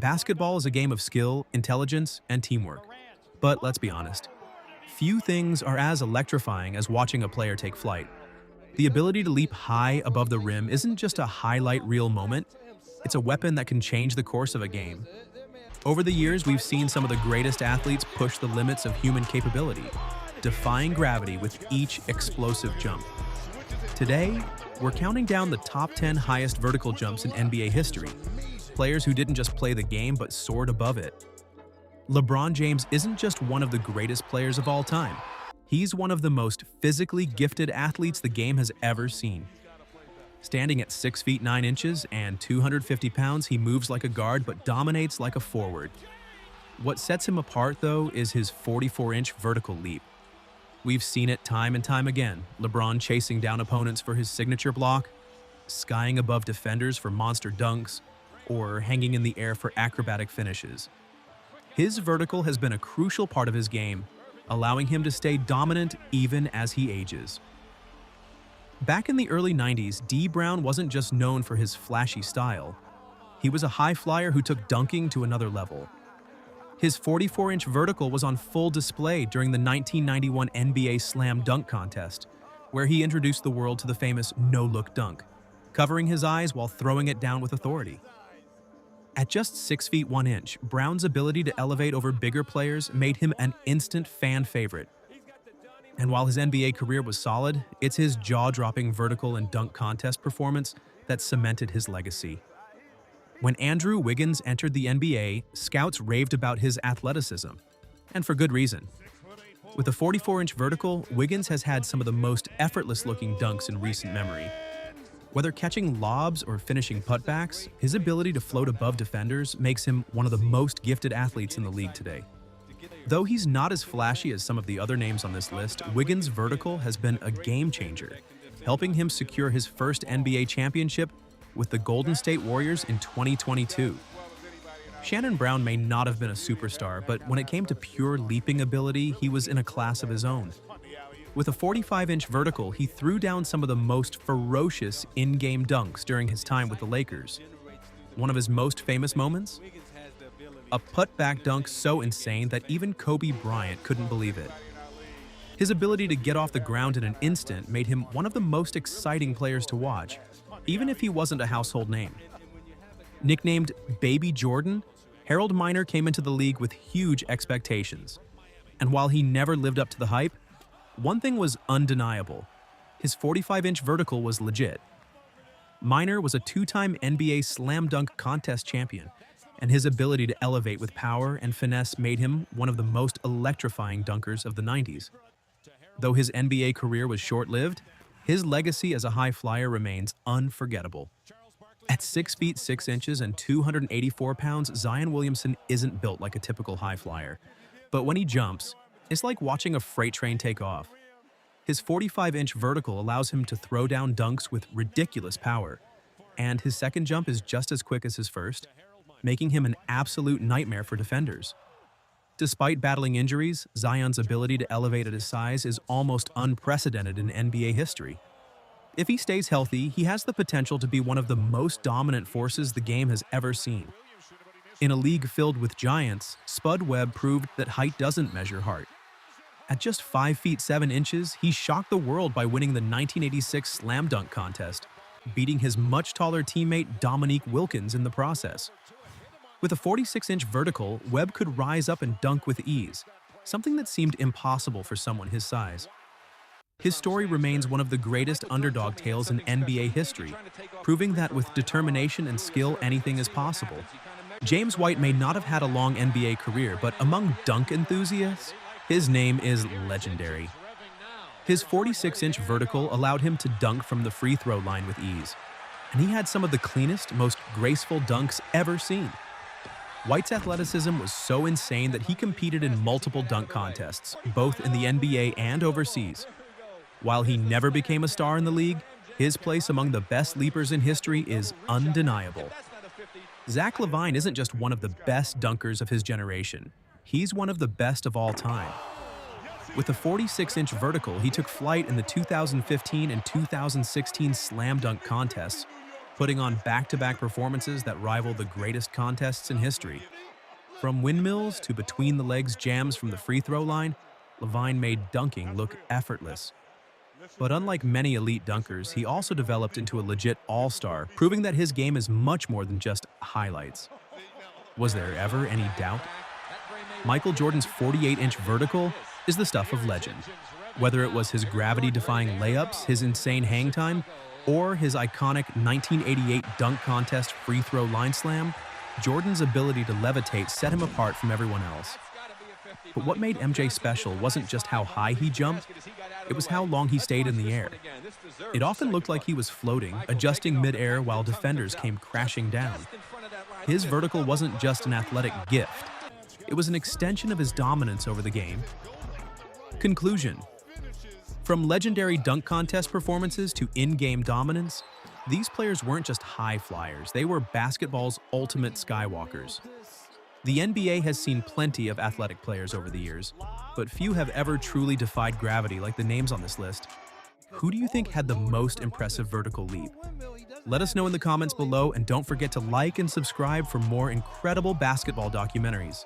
Basketball is a game of skill, intelligence, and teamwork. But let's be honest, few things are as electrifying as watching a player take flight. The ability to leap high above the rim isn't just a highlight reel moment, it's a weapon that can change the course of a game. Over the years, we've seen some of the greatest athletes push the limits of human capability, defying gravity with each explosive jump. Today, we're counting down the top 10 highest vertical jumps in NBA history, players who didn't just play the game but soared above it. LeBron James isn't just one of the greatest players of all time. He's one of the most physically gifted athletes the game has ever seen. Standing at 6 feet 9 inches and 250 pounds, he moves like a guard but dominates like a forward. What sets him apart, though, is his 44-inch vertical leap. We've seen it time and time again, LeBron chasing down opponents for his signature block, skying above defenders for monster dunks, or hanging in the air for acrobatic finishes. His vertical has been a crucial part of his game, allowing him to stay dominant even as he ages. Back in the early 90s, Dee Brown wasn't just known for his flashy style. He was a high flyer who took dunking to another level. His 44-inch vertical was on full display during the 1991 NBA Slam Dunk Contest, where he introduced the world to the famous no-look dunk, covering his eyes while throwing it down with authority. At just 6 feet 1 inch, Brown's ability to elevate over bigger players made him an instant fan favorite. And while his NBA career was solid, it's his jaw-dropping vertical and dunk contest performance that cemented his legacy. When Andrew Wiggins entered the NBA, scouts raved about his athleticism, and for good reason. With a 44-inch vertical, Wiggins has had some of the most effortless-looking dunks in recent memory. Whether catching lobs or finishing putbacks, his ability to float above defenders makes him one of the most gifted athletes in the league today. Though he's not as flashy as some of the other names on this list, Wiggins' vertical has been a game-changer, helping him secure his first NBA championship with the Golden State Warriors in 2022. Shannon Brown may not have been a superstar, but when it came to pure leaping ability, he was in a class of his own. With a 45-inch vertical, he threw down some of the most ferocious in-game dunks during his time with the Lakers. One of his most famous moments? A putback dunk so insane that even Kobe Bryant couldn't believe it. His ability to get off the ground in an instant made him one of the most exciting players to watch, even if he wasn't a household name. Nicknamed Baby Jordan, Harold Miner came into the league with huge expectations. And while he never lived up to the hype, one thing was undeniable: his 45-inch vertical was legit. Miner was a two-time NBA Slam Dunk Contest champion, and his ability to elevate with power and finesse made him one of the most electrifying dunkers of the 90s. Though his NBA career was short-lived, his legacy as a high flyer remains unforgettable. At 6 feet 6 inches and 284 pounds, Zion Williamson isn't built like a typical high flyer. But when he jumps, it's like watching a freight train take off. His 45-inch vertical allows him to throw down dunks with ridiculous power, and his second jump is just as quick as his first, making him an absolute nightmare for defenders. Despite battling injuries, Zion's ability to elevate at his size is almost unprecedented in NBA history. If he stays healthy, he has the potential to be one of the most dominant forces the game has ever seen. In a league filled with giants, Spud Webb proved that height doesn't measure heart. At just 5 feet 7 inches, he shocked the world by winning the 1986 Slam Dunk Contest, beating his much taller teammate Dominique Wilkins in the process. With a 46-inch vertical, Webb could rise up and dunk with ease, something that seemed impossible for someone his size. His story remains one of the greatest underdog tales in NBA history, proving that with determination and skill, anything is possible. James White may not have had a long NBA career, but among dunk enthusiasts, his name is legendary. His 46-inch vertical allowed him to dunk from the free throw line with ease, and he had some of the cleanest, most graceful dunks ever seen. White's athleticism was so insane that he competed in multiple dunk contests, both in the NBA and overseas. While he never became a star in the league, his place among the best leapers in history is undeniable. Zach LaVine isn't just one of the best dunkers of his generation. He's one of the best of all time. With a 46-inch vertical, he took flight in the 2015 and 2016 Slam Dunk contests, putting on back-to-back performances that rival the greatest contests in history. From windmills to between-the-legs jams from the free throw line, Levine made dunking look effortless. But unlike many elite dunkers, he also developed into a legit all-star, proving that his game is much more than just highlights. Was there ever any doubt? Michael Jordan's 48-inch vertical is the stuff of legend. Whether it was his gravity-defying layups, his insane hang time, or his iconic 1988 dunk contest free throw line slam, Jordan's ability to levitate set him apart from everyone else. But what made MJ special wasn't just how high he jumped, it was how long he stayed in the air. It often looked like he was floating, adjusting mid-air while defenders came crashing down. His vertical wasn't just an athletic gift, it was an extension of his dominance over the game. Conclusion. From legendary dunk contest performances to in-game dominance, these players weren't just high flyers, they were basketball's ultimate skywalkers. The NBA has seen plenty of athletic players over the years, but few have ever truly defied gravity like the names on this list. Who do you think had the most impressive vertical leap? Let us know in the comments below, and don't forget to like and subscribe for more incredible basketball documentaries.